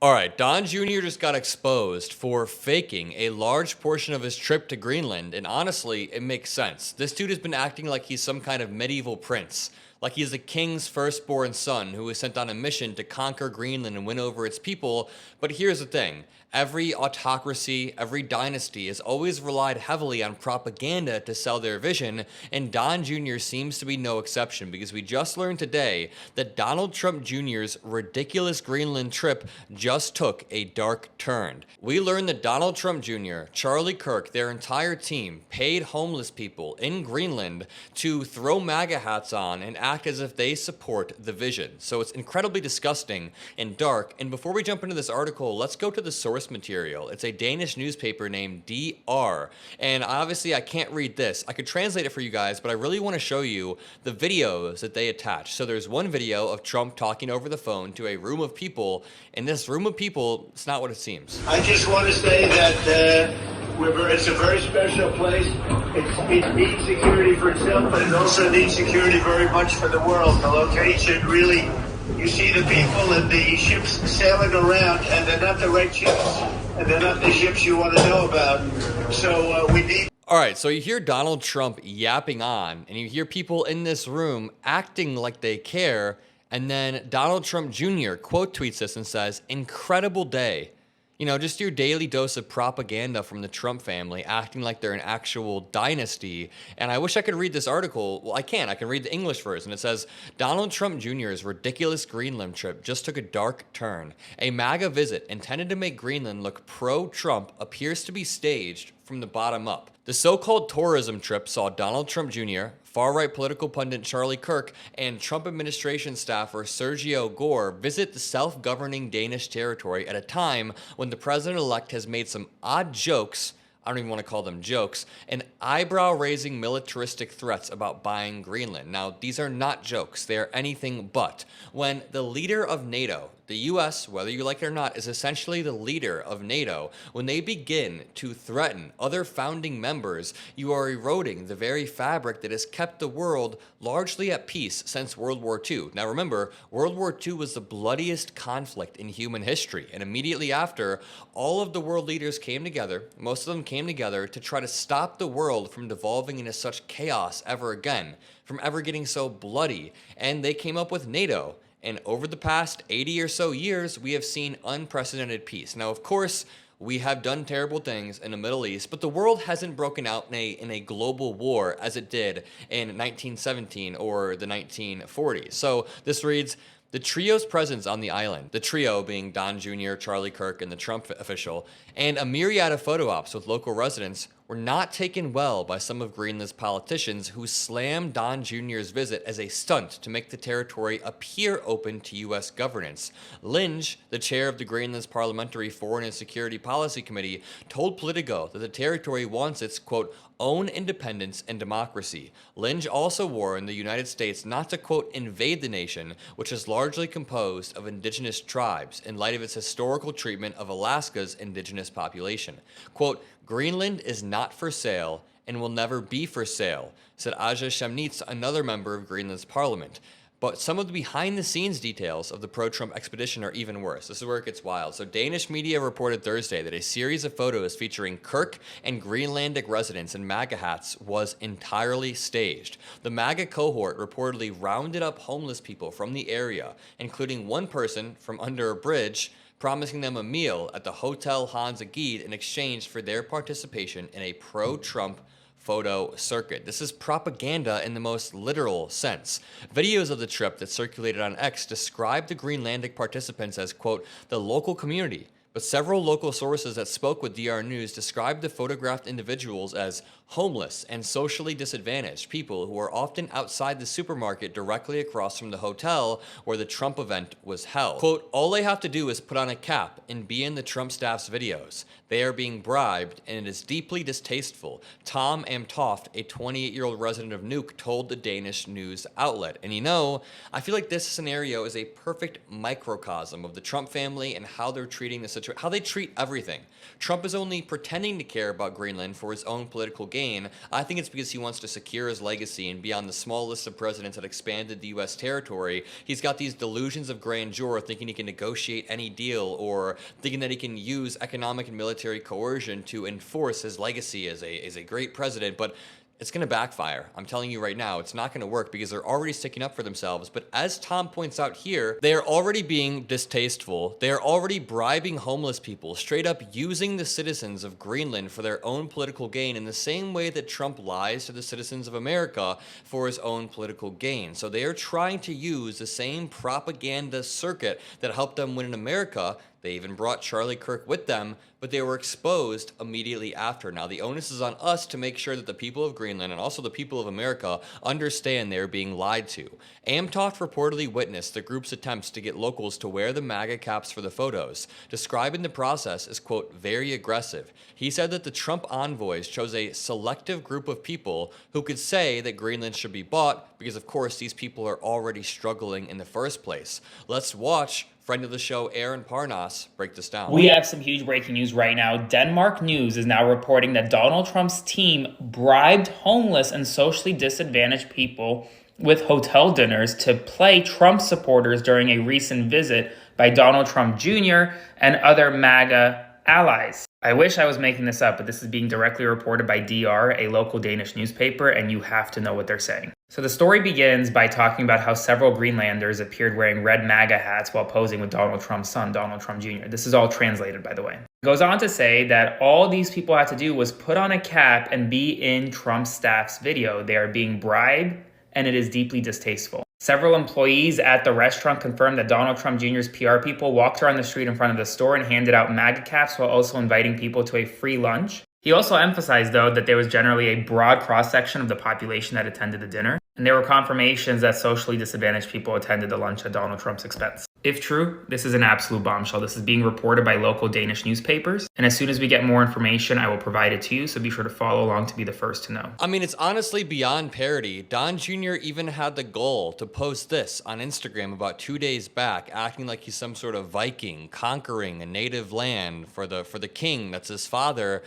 All right, Don Jr. just got exposed for faking a large portion of his trip to Greenland, and honestly, it makes sense. This dude has been acting like he's some kind of medieval prince, like he's the king's firstborn son who was sent on a mission to conquer Greenland and win over its people. But here's the thing. Every autocracy, every dynasty has always relied heavily on propaganda to sell their vision, and Don Jr. seems to be no exception because we just learned today that Donald Trump Jr.'s ridiculous Greenland trip just took a dark turn. We learned that Donald Trump Jr., Charlie Kirk, their entire team paid homeless people in Greenland to throw MAGA hats on and act as if they support the vision. So it's incredibly disgusting and dark. And before we jump into this article, let's go to the source material. It's a Danish newspaper named DR, and obviously I can't read this. I could translate it for you guys, but I really want to show you the videos that they attach. So there's one video of Trump talking over the phone to a room of people, and this room of people, it's not what it seems. I just want to say that it's a very special place. It needs security for itself, but it also needs security very much for the world. The location really, you see the people and the ships sailing around, and they're not the right ships, and they're not the ships you want to know about. So we need... All right, so you hear Donald Trump yapping on, and you hear people in this room acting like they care, and then Donald Trump Jr. quote tweets this and says, "Incredible day." You know, just your daily dose of propaganda from the Trump family, acting like they're an actual dynasty. And I wish I could read this article. Well, I can. I can read the English version. It says, Donald Trump Jr.'s ridiculous Greenland trip just took a dark turn. A MAGA visit intended to make Greenland look pro-Trump appears to be staged from the bottom up. The so-called tourism trip saw Donald Trump Jr., far-right political pundit Charlie Kirk, and Trump administration staffer Sergio Gore visit the self-governing Danish territory at a time when the president-elect has made some odd jokes, I don't even want to call them jokes, and eyebrow-raising militaristic threats about buying Greenland. Now, these are not jokes. They are anything but. When the leader of NATO, the U.S., whether you like it or not, is essentially the leader of NATO, when they begin to threaten other founding members, you are eroding the very fabric that has kept the world largely at peace since World War II. Now remember, World War II was the bloodiest conflict in human history, and immediately after, all of the world leaders came together, most of them came together to try to stop the world from devolving into such chaos ever again, from ever getting so bloody, and they came up with NATO. And over the past 80 or so years, we have seen unprecedented peace. Now, of course, we have done terrible things in the Middle East, but the world hasn't broken out in a global war as it did in 1917 or the 1940s. So this reads, the trio's presence on the island, the trio being Don Jr., Charlie Kirk, and the Trump official, and a myriad of photo ops with local residents were not taken well by some of Greenland's politicians who slammed Don Jr.'s visit as a stunt to make the territory appear open to U.S. governance. Linge, the chair of the Greenland's Parliamentary Foreign and Security Policy Committee, told Politico that the territory wants its, quote, own independence and democracy. Linge also warned the United States not to, quote, invade the nation, which is largely composed of indigenous tribes, in light of its historical treatment of Alaska's indigenous population. Quote, Greenland is not for sale and will never be for sale, said Aja Chemnitz, another member of Greenland's parliament. But some of the behind-the-scenes details of the pro-Trump expedition are even worse. This is where it gets wild. So Danish media reported Thursday that a series of photos featuring Kirk and Greenlandic residents in MAGA hats was entirely staged. The MAGA cohort reportedly rounded up homeless people from the area, including one person from under a bridge, promising them a meal at the Hotel Hans Agide in exchange for their participation in a pro-Trump photo circuit. This is propaganda in the most literal sense. Videos of the trip that circulated on X described the Greenlandic participants as, quote, the local community, but several local sources that spoke with DR News described the photographed individuals as homeless and socially disadvantaged people who are often outside the supermarket directly across from the hotel where the Trump event was held. Quote, all they have to do is put on a cap and be in the Trump staff's videos. They are being bribed, and it is deeply distasteful, Tom Amtoft, a 28-year-old resident of Nuuk, told the Danish news outlet. And you know, I feel like this scenario is a perfect microcosm of the Trump family and how they're treating the situation, how they treat everything. Trump is only pretending to care about Greenland for his own political gain. gain. I think it's because he wants to secure his legacy and be on the small list of presidents that expanded the U.S. territory. He's got these delusions of grandeur, thinking he can negotiate any deal or thinking that he can use economic and military coercion to enforce his legacy as a great president. But it's going to backfire. I'm telling you right now, it's not going to work because they're already sticking up for themselves. But as Tom points out here, they are already being distasteful. They are already bribing homeless people, straight up using the citizens of Greenland for their own political gain in the same way that Trump lies to the citizens of America for his own political gain. So they are trying to use the same propaganda circuit that helped them win in America. They even brought Charlie Kirk with them, but they were exposed immediately after. Now, the onus is on us to make sure that the people of Greenland and also the people of America understand they're being lied to. Amtoft reportedly witnessed the group's attempts to get locals to wear the MAGA caps for the photos, describing the process as, quote, very aggressive. He said that the Trump envoys chose a selective group of people who could say that Greenland should be bought because, of course, these people are already struggling in the first place. Let's watch friend of the show, Aaron Parnas, break this down. We have some huge breaking news right now. Denmark News is now reporting that Donald Trump's team bribed homeless and socially disadvantaged people with hotel dinners to play Trump supporters during a recent visit by Donald Trump Jr. and other MAGA allies. I wish I was making this up, but this is being directly reported by DR, a local Danish newspaper, and you have to know what they're saying. So the story begins by talking about how several Greenlanders appeared wearing red MAGA hats while posing with Donald Trump's son, Donald Trump Jr. This is all translated, by the way. It goes on to say that all these people had to do was put on a cap and be in Trump's staff's video. They are being bribed, and it is deeply distasteful. Several employees at the restaurant confirmed that Donald Trump Jr.'s PR people walked around the street in front of the store and handed out MAGA caps while also inviting people to a free lunch. He also emphasized, though, that there was generally a broad cross-section of the population that attended the dinner, and there were confirmations that socially disadvantaged people attended the lunch at Donald Trump's expense. If true, this is an absolute bombshell. This is being reported by local Danish newspapers, and as soon as we get more information, I will provide it to you, so be sure to follow along to be the first to know. I mean, it's honestly beyond parody. Don Jr. even had the goal to post this on Instagram about 2 days back, acting like he's some sort of Viking conquering a native land for the king that's his father.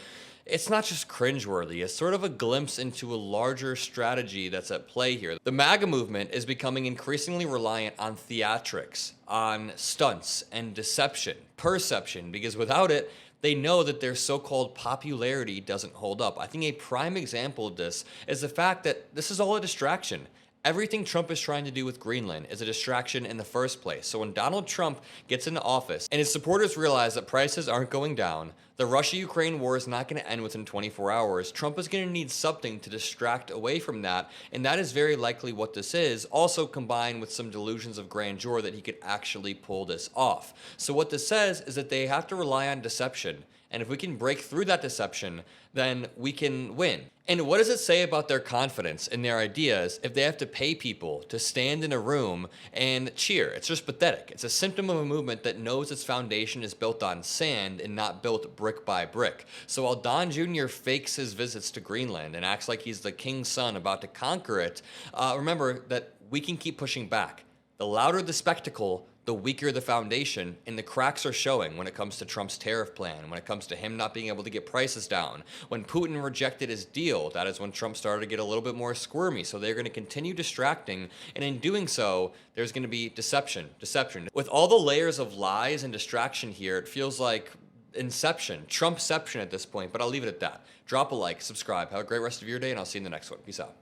It's not just cringeworthy, it's sort of a glimpse into a larger strategy that's at play here. The MAGA movement is becoming increasingly reliant on theatrics, on stunts and deception, perception, because without it, they know that their so-called popularity doesn't hold up. I think a prime example of this is the fact that this is all a distraction. Everything Trump is trying to do with Greenland is a distraction in the first place. So when Donald Trump gets into office and his supporters realize that prices aren't going down, the Russia-Ukraine war is not going to end within 24 hours, Trump is going to need something to distract away from that, and that is very likely what this is, also combined with some delusions of grandeur that he could actually pull this off. So what this says is that they have to rely on deception, and if we can break through that deception, then we can win. And what does it say about their confidence in their ideas if they have to pay people to stand in a room and cheer? It's just pathetic. It's a symptom of a movement that knows its foundation is built on sand and not built brick by brick. So while Don Jr. fakes his visits to Greenland and acts like he's the king's son about to conquer it, remember that we can keep pushing back. The louder the spectacle, the weaker the foundation, and the cracks are showing when it comes to Trump's tariff plan, when it comes to him not being able to get prices down. When Putin rejected his deal, that is when Trump started to get a little bit more squirmy. So they're going to continue distracting, and in doing so, there's going to be deception. With all the layers of lies and distraction here, it feels like Inception, Trumpception at this point, but I'll leave it at that. Drop a like, subscribe, have a great rest of your day, and I'll see you in the next one. Peace out.